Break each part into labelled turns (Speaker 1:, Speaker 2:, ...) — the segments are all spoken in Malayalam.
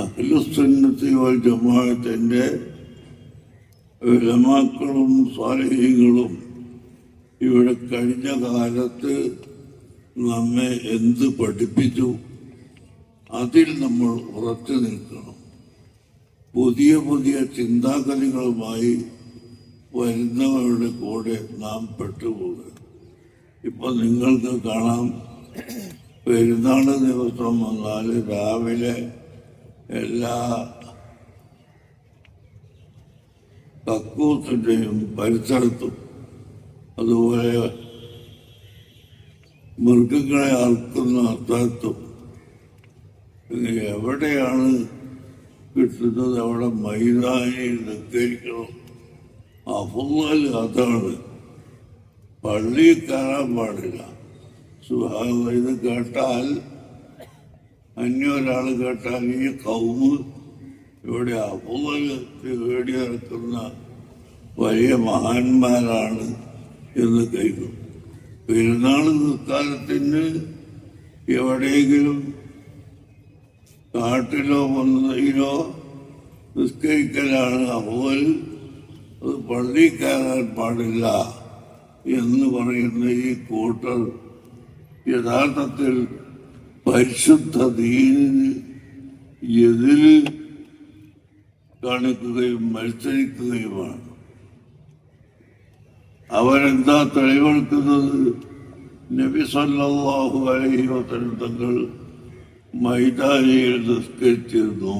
Speaker 1: അഹ്ലുസുന്നത്തി വൽ ജമാഅത്തിന്റെ ഉലമാക്കളും സ്വാലിഹീങ്ങളും ഇവിടെ കഴിഞ്ഞ കാലത്ത് നമ്മെ എന്ത് പഠിപ്പിച്ചു, അതിൽ നമ്മൾ ഉറച്ചു നിൽക്കണം. പുതിയ പുതിയ ചിന്താഗതികളുമായി വരുന്നവരുടെ കൂടെ നാം പെട്ടുപോകുക. ഇപ്പൊ നിങ്ങൾക്ക് കാണാം, പെരുന്നാൾ ദിവസം വന്നാൽ രാവിലെ എല്ലാ കക്കൂസിൻ്റെയും പരിസരത്തും അതുപോലെ മൃഗങ്ങളെ അറുക്കുന്ന സ്ഥലത്തും എവിടെയാണ് കിട്ടുന്നത് അവിടെ മൈതാനിയിൽ നിസ്കരിക്കണം. അഫ്ളൽ അതാണ്. പള്ളിയിൽ കയറാൻ പാടില്ല. സുബ്ഹാനല്ലാഹ്, ഇത് കേട്ടാൽ അന്യൊരാൾ കേട്ടാൽ ഈ കൗമ് ഇവിടെ അഫ്ളൽ വേടിയിറക്കുന്ന വലിയ മഹാന്മാരാണ് എന്ന് കേൾക്കും. പെരുന്നാൾ നിസ്കാരത്തിന് എവിടെയെങ്കിലും കാട്ടിലോ വന്നതിലോ നിസ്കരിക്കലാണ് അഫ്ളൽ. അത് പള്ളിയിൽ കയറാൻ പാടില്ല എന്ന് പറയുന്ന ഈ കൂട്ടർ യഥാർത്ഥത്തിൽ പരിശുദ്ധ ദീനിന് എതിര് കാണിക്കുകയും മത്സരിക്കുകയുമാണ്. അവരെന്താ തെളിവെടുക്കുന്നത്? നബി സല്ലല്ലാഹു അലൈഹി വസല്ലം തങ്ങൾ മൈതാനിയിൽ നിസ്കരിച്ചിരുന്നു.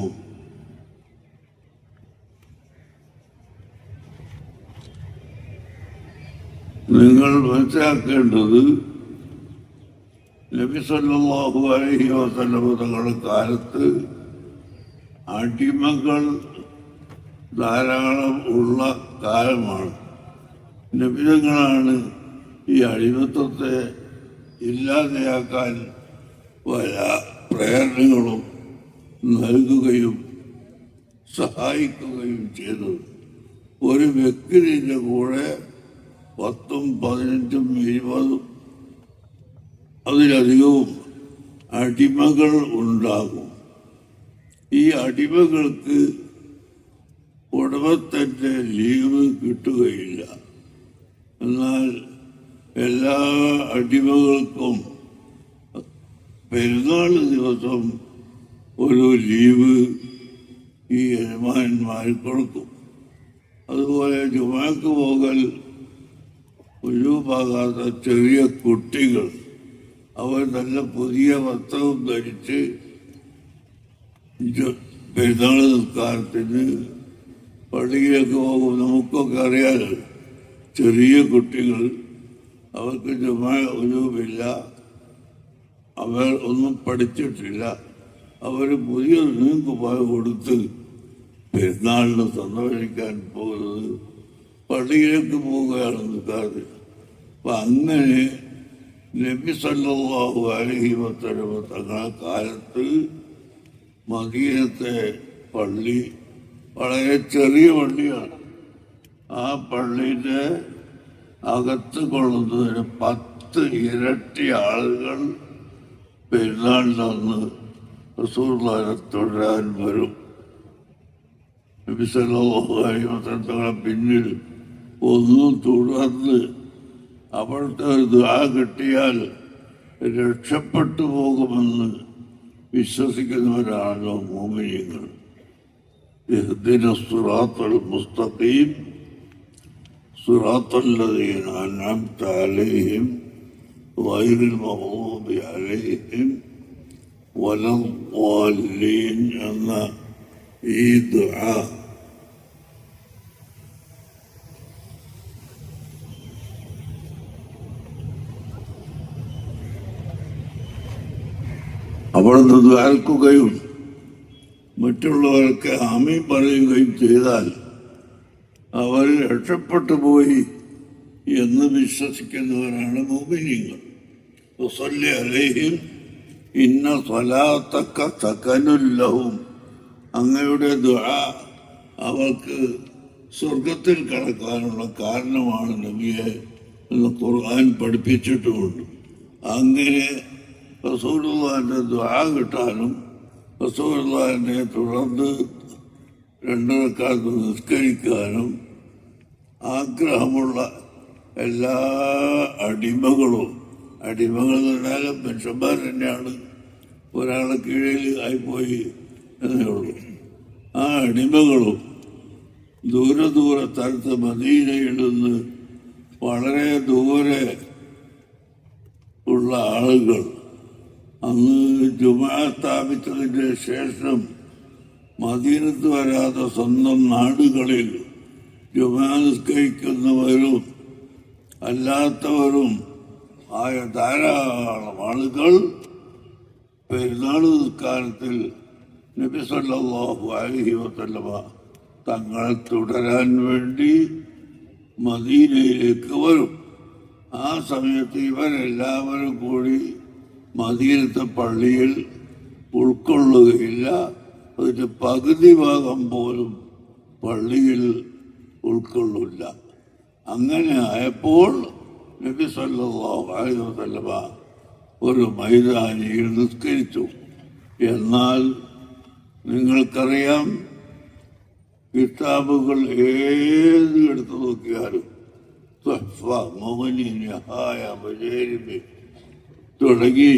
Speaker 1: നിങ്ങൾ മനസ്സിലാക്കേണ്ടത്, നബി സല്ലല്ലാഹു അലൈഹി വസല്ലം തങ്ങളുടെ കാലത്ത് അടിമകൾ ധാരാളം ഉള്ള കാലമാണ്. നബിതങ്ങളാണ് ഈ അടിമത്വത്തെ ഇല്ലാതെയാക്കാൻ പല പ്രേരണകളും നൽകുകയും സഹായിക്കുകയും ചെയ്തത്. ഒരു വ്യക്തിയുടെ കൂടെ 10, 15, 20 അതിലധികവും അടിമകൾ ഉണ്ടാകും. ഈ അടിമകൾക്ക് ഉടമസ്ഥന്റെ ലീവ് കിട്ടുകയില്ല. എന്നാൽ എല്ലാ അടിമകൾക്കും പെരുന്നാൾ ദിവസം ഒരു ലീവ് ഈ യജമാനന്മാർ കൊടുക്കും. അതുപോലെ ജുമാക്ക് പോകൽ ഒഴിവാകാത്ത ചെറിയ കുട്ടികൾ അവർ നല്ല പുതിയ വസ്ത്രവും ധരിച്ച് പെരുന്നാൾ നിസ്കാരത്തിന് പള്ളിയിലേക്ക് പോകും. നമുക്കൊക്കെ അറിയാലോ, ചെറിയ കുട്ടികൾ, അവർക്ക് ജുമാ ഒഴിവില്ല, അവർ ഒന്നും പഠിച്ചിട്ടില്ല. അവർ പുതിയ നീക്കുപായ കൊടുത്ത് പെരുന്നാളിന് സന്തോഷിക്കാൻ പോകുന്നത് പള്ളിയിലേക്ക് പോവുകയാണ് നിൽക്കാതെ. അപ്പം അങ്ങനെ നബി സല്ലല്ലാഹു അലൈഹി വസല്ലം തങ്ങളുടെ കാലത്ത് മദീനത്തെ പള്ളി വളരെ ചെറിയ പള്ളിയാണ്. ആ പള്ളിയുടെ അകത്ത് കൊള്ളുന്നതിന് 10 ഇരട്ടി ആളുകൾ പെരുന്നാളിനന്ന് റസൂലുള്ളാഹിനെ തൊഴാൻ വരും. നബി സല്ലല്ലാഹു അലൈഹി വസല്ലം തങ്ങളുടെ പിന്നിൽ ഒന്നും തുടർന്ന് അവിടുത്തെ ഒരു ദുആ കിട്ടിയാൽ രക്ഷപ്പെട്ടു പോകുമെന്ന് വിശ്വസിക്കുന്നവരാണല്ലോ മുഅ്മിനീങ്ങൾ. ഇഹ്ദിന സിറാത്തൽ മുസ്തഖീം സിറാത്തൽ ലദീന അൻഅംത അലൈഹിം ഗൈറിൽ മഗ്ദൂബി അലൈഹിം വലദ്ദാല്ലീൻ എന്ന ഈ ദുആ അവിടുന്ന് ദ്വാരക്കുകയും മറ്റുള്ളവർക്ക് ആമീൻ പറയുകയും ചെയ്താൽ അവർ രക്ഷപ്പെട്ടു പോയി എന്ന് വിശ്വസിക്കുന്നവരാണ് മുഅ്മിനീങ്ങൾ. വസല്ലി അലൈഹിം ഇന്ന സ്വലാത്തക സകനുൽ ലഹും. അങ്ങയുടെ ദുആ അവർക്ക് സ്വർഗത്തിൽ കടക്കാനുള്ള കാരണമാണ് നബിയെ എന്ന് ഖുർആൻ പഠിപ്പിച്ചിട്ടുമുണ്ട്. അങ്ങനെ റസൂലുള്ളാഹിന്റെ ദുആ കിട്ടാനും റസൂലുള്ളാഹിനെ തുടർന്ന് 2 റക്അത്ത് നിസ്കരിക്കാനും ആഗ്രഹമുള്ള എല്ലാ അടിമകൾ എന്ന് പറഞ്ഞാലും മനുഷ്യന്മാർ തന്നെയാണ്, ഒരാളെ കീഴിൽ ആയിപ്പോയി എന്നേ ഉള്ളൂ. ആ അടിമകളും ദൂരെ സ്ഥലത്ത് മദീനയിൽ നിന്ന് വളരെ ദൂരെ ഉള്ള ആളുകൾ അന്ന് ജുമുഅ സ്ഥാപിച്ചതിന് ശേഷം മദീനത്ത് വരാതെ സ്വന്തം നാടുകളിൽ ജുമുഅ നിസ്കരിക്കുന്നവരും അല്ലാത്തവരും ആയ ധാരാളം ആളുകൾ പെരുന്നാൾ നിസ്കാരത്തിൽ നബി സല്ലല്ലാഹു അലൈഹി വസല്ലമ തങ്ങളെ തുടരാൻ വേണ്ടി മദീനയിലേക്ക് വരും. ആ സമയത്ത് ഇവരെല്ലാവരും കൂടി മദീനത്തെ പള്ളിയിൽ ഉൾക്കൊള്ളുകയില്ല. അതിൻ്റെ പകുതി ഭാഗം പോലും പള്ളിയിൽ ഉൾക്കൊള്ളില്ല. അങ്ങനെ ആയപ്പോൾ നബി സല്ലല്ലാഹു അലൈഹി വസല്ലമ ഒരു മൈതാനിയിൽ നിസ്കരിച്ചു. എന്നാൽ നിങ്ങൾക്കറിയാം, കിതാബുകൾ ഏത് എടുത്തു നോക്കിയാലും തുഹ്ഫ, മുഗ്നി, നിഹായ, മജാരിബ് തുടങ്ങി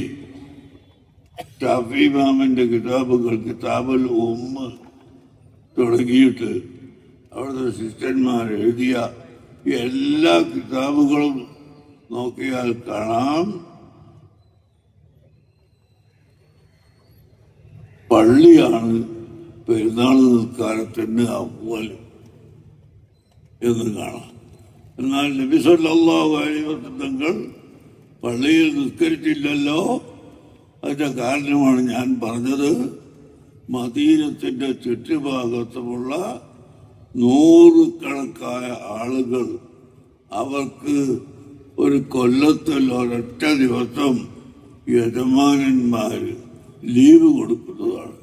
Speaker 1: ഷാഫി ഇമാമിന്റെ കിതാബുകൾ, കിതാബുൽ ഉമ്മ് തുടങ്ങിയിട്ട് അവിടുത്തെ ശിഷ്യന്മാർ എഴുതിയ എല്ലാ കിതാബുകളും നോക്കിയാൽ കാണാം പള്ളിയാണ് പെരുന്നാൾ നിസ്കാരത്തിന് അവ്വൽ എന്ന് കാണാം. എന്നാൽ നബി സല്ലല്ലാഹു അലൈഹി വസല്ലം തങ്ങൾ പള്ളിയിൽ നിസ്കരിച്ചില്ലല്ലോ. അതിൻ്റെ കാരണമാണ് ഞാൻ പറഞ്ഞത്. മദീനത്തിൻ്റെ ചുറ്റുഭാഗത്തുമുള്ള 100 കണക്കായ ആളുകൾ അവർക്ക് ഒരു കൊല്ലത്തിൽ ഒരൊറ്റ ദിവസം യജമാനന്മാർ ലീവ് കൊടുക്കുന്നതാണ്.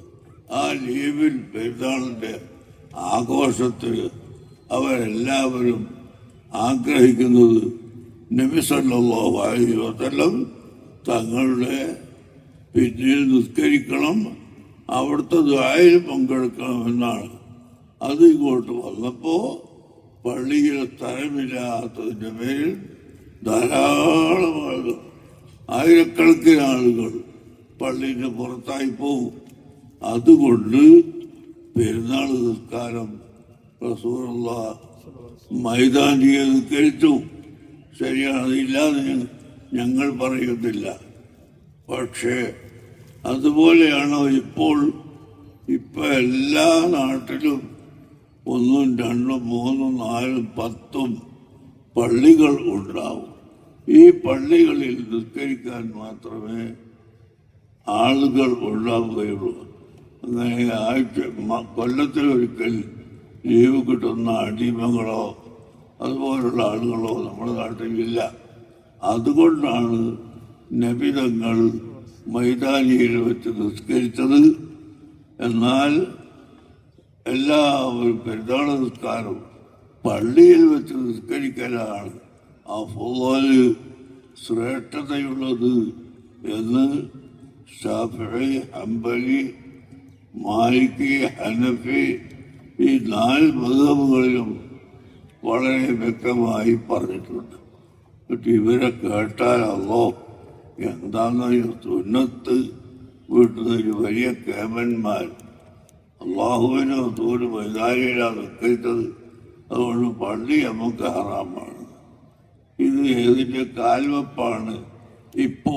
Speaker 1: ആ ലീവിൽ പെരുന്നാളിൻ്റെ ആഘോഷത്തിൽ അവരെല്ലാവരും ആഗ്രഹിക്കുന്നത് നബി സല്ലല്ലാഹു അലൈഹി വസല്ലം തങ്ങളുടെ പിന്നിൽ നിസ്കരിക്കണം, അവിടുത്തെ ദുആയിൽ പങ്കെടുക്കണമെന്നാണ്. അത് ഇങ്ങോട്ട് വന്നപ്പോൾ പള്ളിയിൽ സ്ഥലമില്ലാത്തതിൻ്റെ പേരിൽ ധാരാളം ആളുകൾ, ആയിരക്കണക്കിന് ആളുകൾ പള്ളിൻ്റെ പുറത്തായി പോകും. അതുകൊണ്ട് പെരുന്നാൾ നിസ്കാരം റസൂലുള്ളാഹി മൈതാനിയിൽ നിസ്കരിച്ചു. ശരിയാണ്, അതില്ലാതെ ഞങ്ങൾ പറയുന്നില്ല. പക്ഷേ അതുപോലെയാണോ ഇപ്പോൾ എല്ലാ നാട്ടിലും 1, 2, 3, 4, 10 പള്ളികൾ ഉണ്ടാവും. ഈ പള്ളികളിൽ നിസ്കരിക്കാൻ മാത്രമേ ആളുകൾ ഉണ്ടാവുകയുള്ളൂ. അങ്ങനെ കൊല്ലത്തിലൊരിക്കൽ ലീവ് കിട്ടുന്ന അടിമകളോ അതുപോലുള്ള ആളുകളോ നമ്മുടെ നാട്ടിലില്ല. അതുകൊണ്ടാണ് നബി തങ്ങൾ മൈതാനിയിൽ വെച്ച് നിസ്കരിച്ചത്. എന്നാൽ എല്ലാവരും പെരുന്നാൾ നിസ്കാരം പള്ളിയിൽ വെച്ച് നിസ്കരിക്കലാണ് അഫ്ളൽ, ശ്രേഷ്ഠതയുള്ളത് എന്ന് ശാഫിഈ, ഹംബലി, മാലിക്കി, ഹനഫി ഈ 4 മദ്ഹബുകളിലും വളരെ വ്യക്തമായി പറഞ്ഞിട്ടുണ്ട്. എന്നിട്ട് ഇവരെ കേട്ടാൽ അല്ലാഹ് എന്താണെന്ന് സുന്നത്ത് വീട്ടുന്നൊരു വലിയ കേമന്മാർ അള്ളാഹുവിനോ തൂര് മൈതാനിയിലാണ് നിൽക്കുന്നത്. അതുകൊണ്ട് പള്ളി നമുക്ക് ഹറാമാണ്. ഇത് ഏതിൻ്റെ കാൽവെപ്പാണ് ഇപ്പോൾ